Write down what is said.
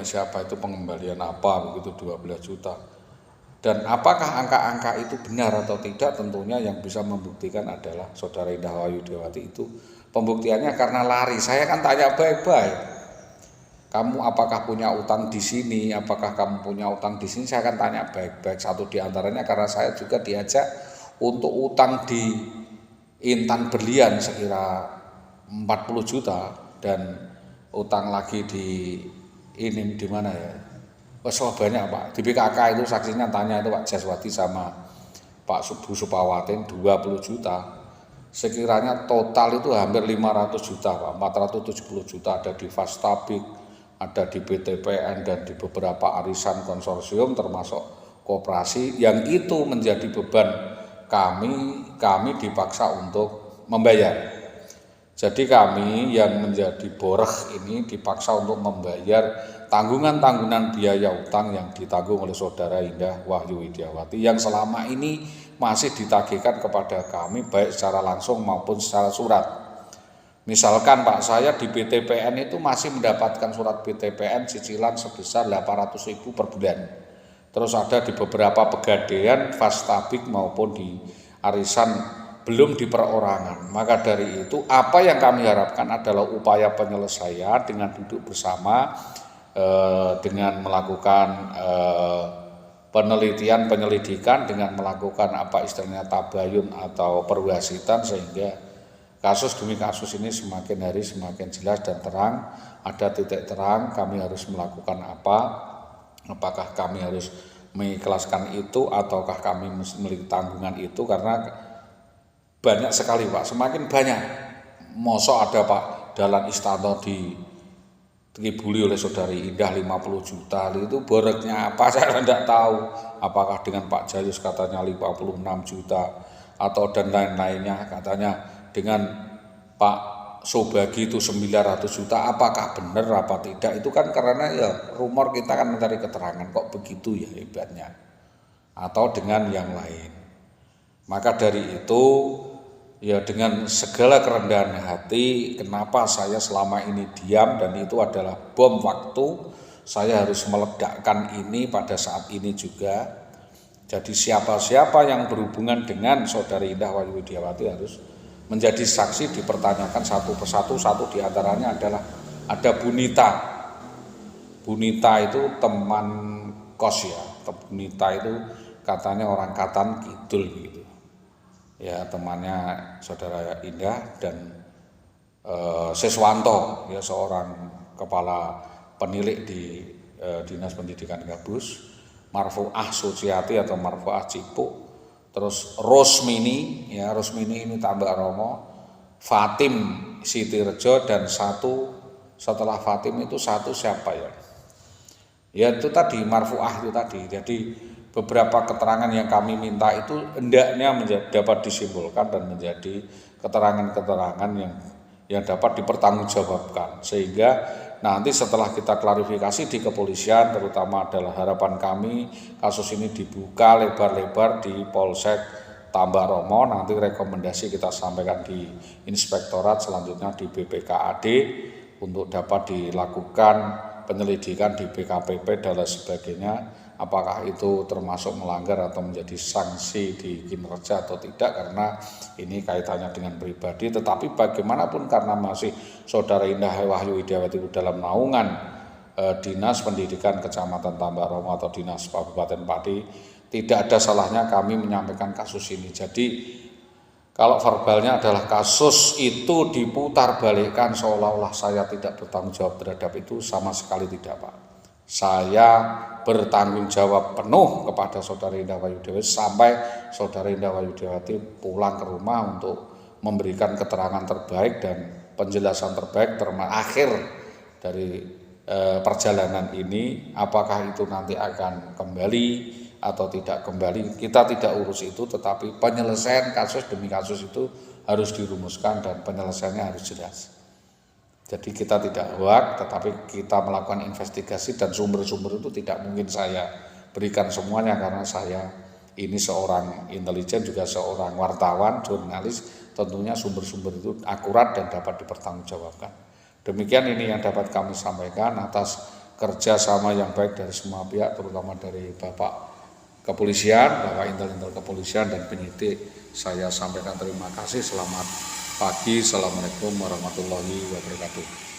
siapa itu pengembalian apa begitu 12 juta. Dan apakah angka-angka itu benar atau tidak, tentunya yang bisa membuktikan adalah saudara Indah Wahyudiawati itu. Pembuktiannya karena lari. Saya kan tanya baik-baik. Kamu apakah punya utang di sini? Apakah kamu punya utang di sini? Saya akan tanya baik-baik. Satu di antaranya karena saya juga diajak untuk utang di Intan Berlian sekira 40 juta dan utang lagi di ini di mana ya? So banyak Pak. Di BKK itu saksinya tanya itu Pak Jaswati sama Pak Subu Supawatin 20 juta. Sekiranya total itu hampir 500 juta Pak. 470 juta ada di Fastabik, ada di BTPN dan di beberapa arisan konsorsium termasuk koperasi yang itu menjadi beban kami dipaksa untuk membayar. Jadi kami yang menjadi boreh ini dipaksa untuk membayar tanggungan biaya utang yang ditanggung oleh saudara Indah Wahyudiawati yang selama ini masih ditagihkan kepada kami baik secara langsung maupun secara surat. Misalkan Pak, saya di BTPN itu masih mendapatkan surat BTPN cicilan sebesar 800.000 per bulan. Terus ada di beberapa pegadaian Fastabik maupun di arisan belum di perorangan. Maka dari itu apa yang kami harapkan adalah upaya penyelesaian dengan duduk bersama, dengan melakukan penelitian, penyelidikan, dengan melakukan apa istilahnya tabayun atau perwasitan sehingga kasus demi kasus ini semakin hari semakin jelas dan terang, ada titik terang kami harus melakukan apa, apakah kami harus mengikhlaskan itu ataukah kami memiliki tanggungan itu, karena banyak sekali Pak, semakin banyak. Mosok ada Pak Dahlan Iskanto dikibuli oleh saudari Indah 50 juta, itu boreknya apa saya tidak tahu. Apakah dengan Pak Jayus katanya 56 juta atau dan lain-lainnya katanya dengan Pak Sobagi itu 900 juta, apakah benar apa tidak, itu kan karena ya rumor kita kan mencari keterangan kok begitu ya hebatnya, atau dengan yang lain. Maka dari itu ya dengan segala kerendahan hati, kenapa saya selama ini diam, dan itu adalah bom waktu, saya harus meledakkan ini pada saat ini juga. Jadi siapa-siapa yang berhubungan dengan saudari Indah Wahyudiawati harus menjadi saksi, dipertanyakan satu persatu. Satu diantaranya adalah ada Bunita. Bunita itu teman kos ya, Bunita itu katanya orang Katan Kidul gitu. Ya temannya saudara Indah dan Siswanto ya, seorang kepala penilik di Dinas Pendidikan Gabus, Marfuah Suciati atau Marfuah Cipuk, terus Rosmini ya, Rosmini ini Tambak Romo, Fatim Sitirejo, dan satu setelah Fatim itu satu siapa ya? Ya itu tadi Marfuah itu tadi. Jadi beberapa keterangan yang kami minta itu hendaknya dapat disimpulkan dan menjadi keterangan-keterangan yang dapat dipertanggungjawabkan, sehingga nanti setelah kita klarifikasi di kepolisian, terutama adalah harapan kami kasus ini dibuka lebar-lebar di Polsek Tambak Romo, nanti rekomendasi kita sampaikan di Inspektorat, selanjutnya di BPKAD untuk dapat dilakukan penyelidikan di BKPP dan lain sebagainya, apakah itu termasuk melanggar atau menjadi sanksi di kinerja atau tidak, karena ini kaitannya dengan pribadi. Tetapi bagaimanapun karena masih saudara Indah Wahyudiawati itu dalam naungan Dinas Pendidikan Kecamatan Tambak Romo atau Dinas Kabupaten Pati, tidak ada salahnya kami menyampaikan kasus ini. Jadi kalau verbalnya adalah kasus itu diputarbalikkan seolah-olah saya tidak bertanggung jawab terhadap itu, sama sekali tidak Pak. Saya bertanggung jawab penuh kepada saudara Indah Wahyudiawati sampai saudara Indah Wahyudiawati pulang ke rumah untuk memberikan keterangan terbaik dan penjelasan terbaik akhir dari perjalanan ini. Apakah itu nanti akan kembali atau tidak kembali, kita tidak urus itu, tetapi penyelesaian kasus demi kasus itu harus dirumuskan dan penyelesaiannya harus jelas. Jadi kita tidak hoak, tetapi kita melakukan investigasi, dan sumber-sumber itu tidak mungkin saya berikan semuanya karena saya ini seorang intelijen, juga seorang wartawan, jurnalis, tentunya sumber-sumber itu akurat dan dapat dipertanggungjawabkan. Demikian ini yang dapat kami sampaikan atas kerjasama yang baik dari semua pihak, terutama dari Bapak Kepolisian, Bapak Intel Kepolisian dan penyidik. Saya sampaikan terima kasih. Selamat pagi. Assalamualaikum warahmatullahi wabarakatuh.